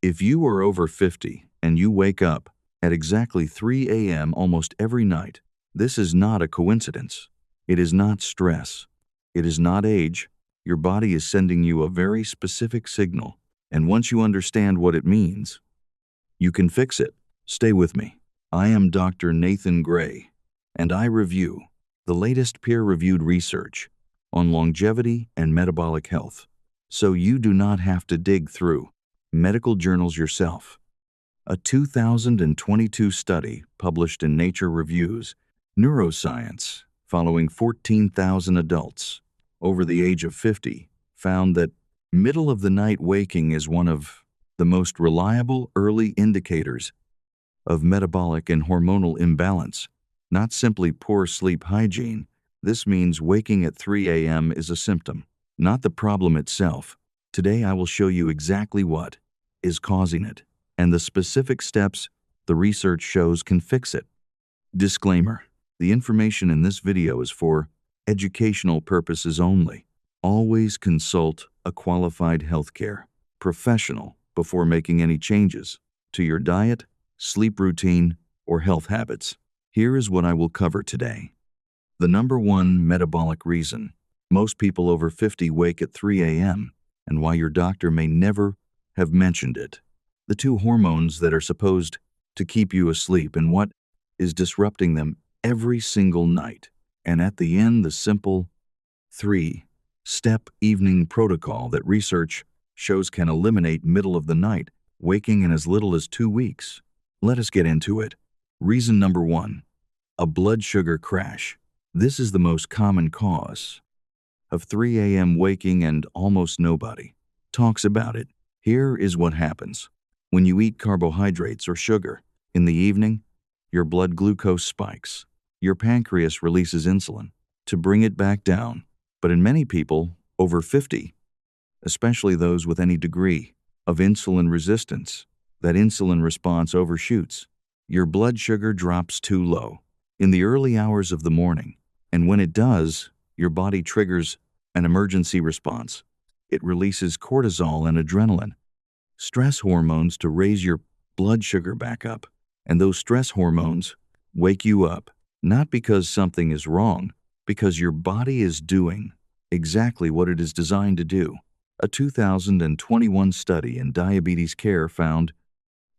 If you are over 50 and you wake up at exactly 3 a.m. almost every night, this is not a coincidence. It is not stress. It is not age. Your body is sending you a very specific signal, and once you understand what it means, you can fix it. Stay with me. I am Dr. Nathan Gray, and I review the latest peer-reviewed research on longevity and metabolic health, so you do not have to dig through medical journals yourself. A 2022 study published in Nature Reviews Neuroscience, following 14,000 adults over the age of 50, found that middle-of-the-night waking is one of the most reliable early indicators of metabolic and hormonal imbalance, not simply poor sleep hygiene. This means waking at 3 a.m. is a symptom, not the problem itself. Today I will show you exactly what is causing it and the specific steps the research shows can fix it. Disclaimer: the information in this video is for educational purposes only. Always consult a qualified healthcare professional before making any changes to your diet, sleep routine, or health habits. Here is what I will cover today. The number one metabolic reason most people over 50 wake at 3 a.m. and why your doctor may never have mentioned it. The two hormones that are supposed to keep you asleep and what is disrupting them every single night. And at the end, the simple 3-step evening protocol that research shows can eliminate middle-of-the-night waking in as little as 2 weeks. Let us get into it. Reason number one: a blood sugar crash. This is the most common cause of 3 a.m. waking, and almost nobody talks about it. Here is what happens. When you eat carbohydrates or sugar in the evening, your blood glucose spikes. Your pancreas releases insulin to bring it back down. But in many people over 50, especially those with any degree of insulin resistance, that insulin response overshoots. Your blood sugar drops too low in the early hours of the morning, and when it does, your body triggers an emergency response. It releases cortisol and adrenaline, stress hormones, to raise your blood sugar back up. And those stress hormones wake you up, not because something is wrong, because your body is doing exactly what it is designed to do. A 2021 study in diabetes care found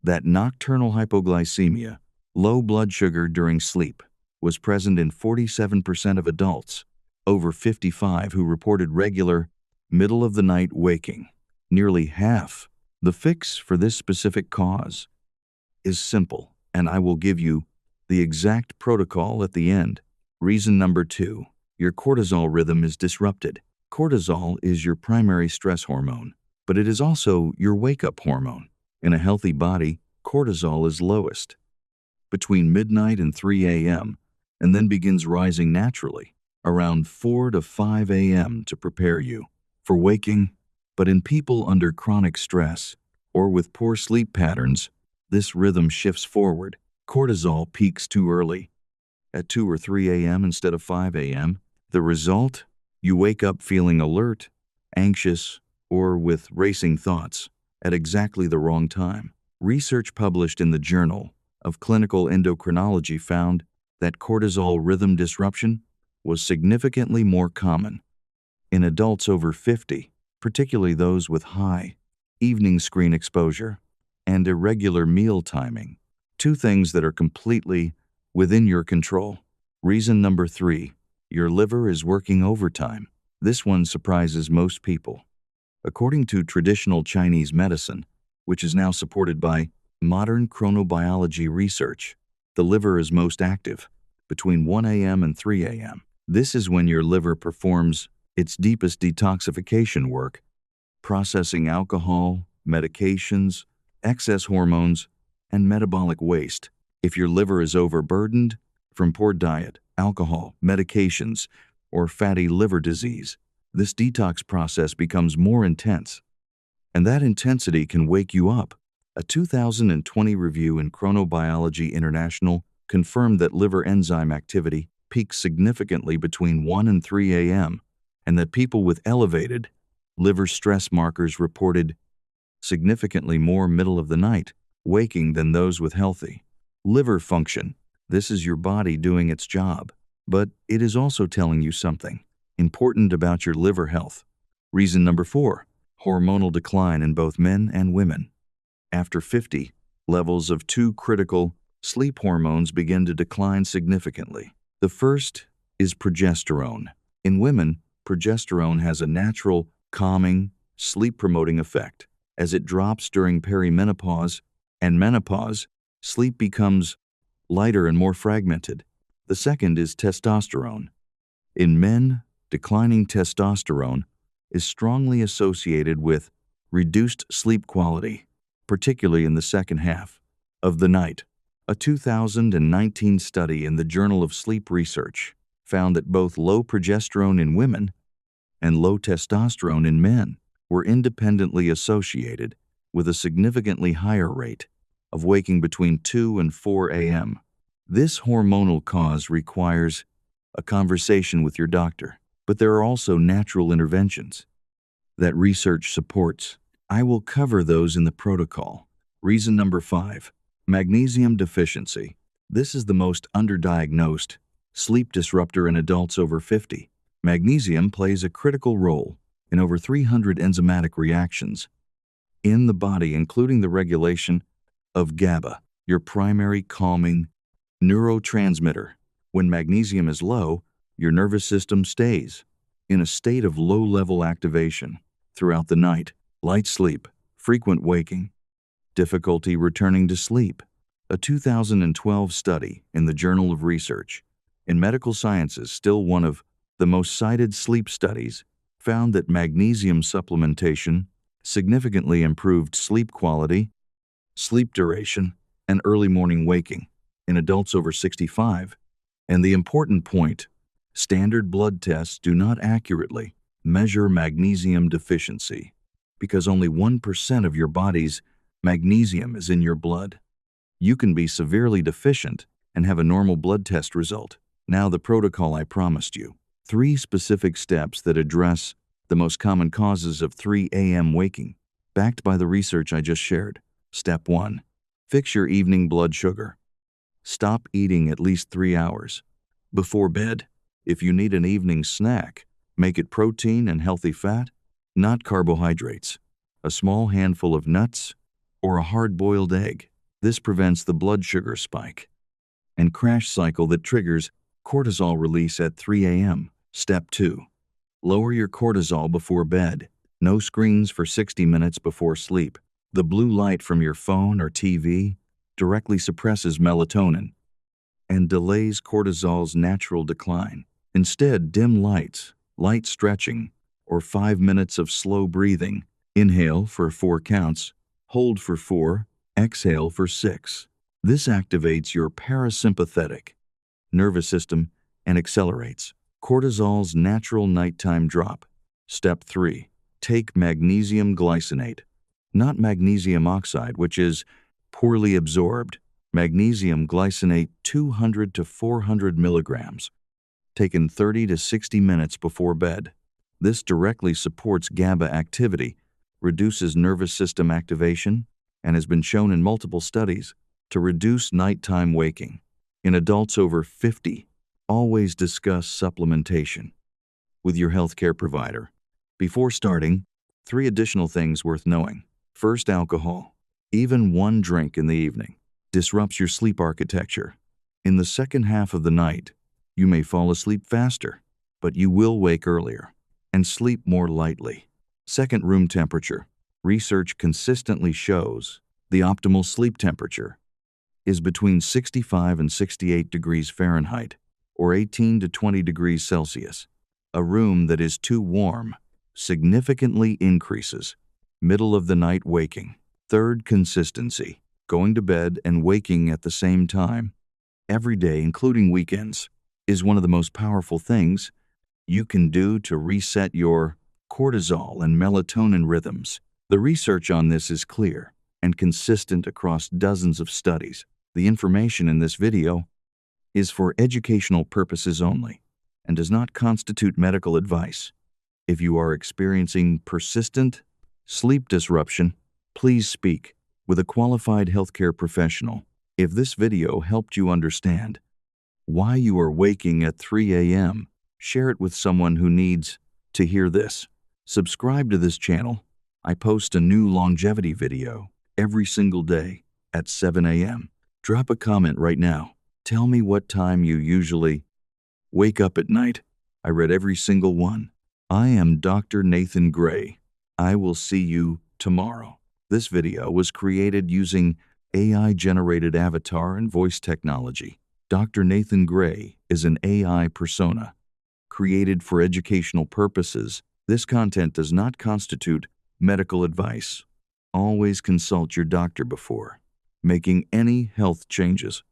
that nocturnal hypoglycemia, low blood sugar during sleep, was present in 47% of adults over 55 who reported regular middle-of-the-night waking. Nearly half. The fix for this specific cause is simple, and I will give you the exact protocol at the end. Reason number two: your cortisol rhythm is disrupted. Cortisol is your primary stress hormone, but it is also your wake-up hormone. In a healthy body, cortisol is lowest between midnight and 3 a.m. and then begins rising naturally around 4 to 5 a.m. to prepare you for waking. But in people under chronic stress or with poor sleep patterns, this rhythm shifts forward. Cortisol peaks too early, at 2 or 3 a.m. instead of 5 a.m. The result? You wake up feeling alert, anxious, or with racing thoughts at exactly the wrong time. Research published in the Journal of Clinical Endocrinology found that cortisol rhythm disruption was significantly more common in adults over 50, particularly those with high evening screen exposure and irregular meal timing. Two things that are completely within your control. Reason number three: your liver is working overtime. This one surprises most people. According to traditional Chinese medicine, which is now supported by modern chronobiology research, the liver is most active between 1 a.m. and 3 a.m. This is when your liver performs its deepest detoxification work, processing alcohol, medications, excess hormones, and metabolic waste. If your liver is overburdened from poor diet, alcohol, medications, or fatty liver disease, this detox process becomes more intense, and that intensity can wake you up. A 2020 review in Chronobiology International confirmed that liver enzyme activity peaks significantly between 1 and 3 a.m., and that people with elevated liver stress markers reported significantly more middle of the night waking than those with healthy liver function. This is your body doing its job, but it is also telling you something important about your liver health. Reason number 4, hormonal decline in both men and women. After 50, levels of 2 critical sleep hormones begin to decline significantly. The first is progesterone. In women, progesterone has a natural, calming, sleep-promoting effect. As it drops during perimenopause and menopause, sleep becomes lighter and more fragmented. The second is testosterone. In men, declining testosterone is strongly associated with reduced sleep quality, particularly in the second half of the night. A 2019 study in the Journal of Sleep Research found that both low progesterone in women and low testosterone in men were independently associated with a significantly higher rate of waking between 2 and 4 a.m. This hormonal cause requires a conversation with your doctor, but there are also natural interventions that research supports. I will cover those in the protocol. Reason number 5, magnesium deficiency. This is the most underdiagnosed sleep disruptor in adults over 50. Magnesium plays a critical role in over 300 enzymatic reactions in the body, including the regulation of GABA, your primary calming neurotransmitter. When magnesium is low, your nervous system stays in a state of low-level activation throughout the night. Light sleep, frequent waking, difficulty returning to sleep. A 2012 study in the Journal of Research in Medical Sciences, still one of the most cited sleep studies, found that magnesium supplementation significantly improved sleep quality, sleep duration, and early morning waking in adults over 65. And the important point, standard blood tests do not accurately measure magnesium deficiency because only 1% of your body's magnesium is in your blood. You can be severely deficient and have a normal blood test result. Now the protocol I promised you. 3 specific steps that address the most common causes of 3 a.m. waking, backed by the research I just shared. Step 1. Fix your evening blood sugar. Stop eating at least 3 hours before bed. If you need an evening snack, make it protein and healthy fat, not carbohydrates. A small handful of nuts or a hard-boiled egg. This prevents the blood sugar spike and crash cycle that triggers cortisol release at 3 a.m. Step 2. Lower your cortisol before bed. No screens for 60 minutes before sleep. The blue light from your phone or TV directly suppresses melatonin and delays cortisol's natural decline. Instead, dim lights, light stretching, or 5 minutes of slow breathing. Inhale for 4 counts, hold for 4, exhale for 6. This activates your parasympathetic nervous system and accelerates cortisol's natural nighttime drop. Step 3. Take magnesium glycinate, not magnesium oxide, which is poorly absorbed. Magnesium glycinate 200 to 400 milligrams, taken 30 to 60 minutes before bed. This directly supports GABA activity, reduces nervous system activation, and has been shown in multiple studies to reduce nighttime waking. In adults over 50, always discuss supplementation with your healthcare provider. Before starting, 3 additional things worth knowing. First, alcohol. Even 1 drink in the evening disrupts your sleep architecture. In the second half of the night, you may fall asleep faster, but you will wake earlier and sleep more lightly. Second, room temperature. Research consistently shows the optimal sleep temperature is between 65 and 68 degrees Fahrenheit, or 18 to 20 degrees Celsius. A room that is too warm significantly increases middle of the night waking. Third, consistency. Going to bed and waking at the same time every day, including weekends, is one of the most powerful things you can do to reset your cortisol and melatonin rhythms. The research on this is clear and consistent across dozens of studies. The information in this video is for educational purposes only and does not constitute medical advice. If you are experiencing persistent sleep disruption, Please speak with a qualified healthcare professional. If this video helped you understand why you are waking at 3 a.m., share it with someone who needs to hear this. Subscribe to this channel. I post a new longevity video every single day at 7 a.m. Drop a comment right now. Tell me what time you usually wake up at night. I read every single one. I am Dr. Nathan Gray. I will see you tomorrow. This video was created using AI-generated avatar and voice technology. Dr. Nathan Gray is an AI persona created for educational purposes. This content does not constitute medical advice. Always consult your doctor before making any health changes.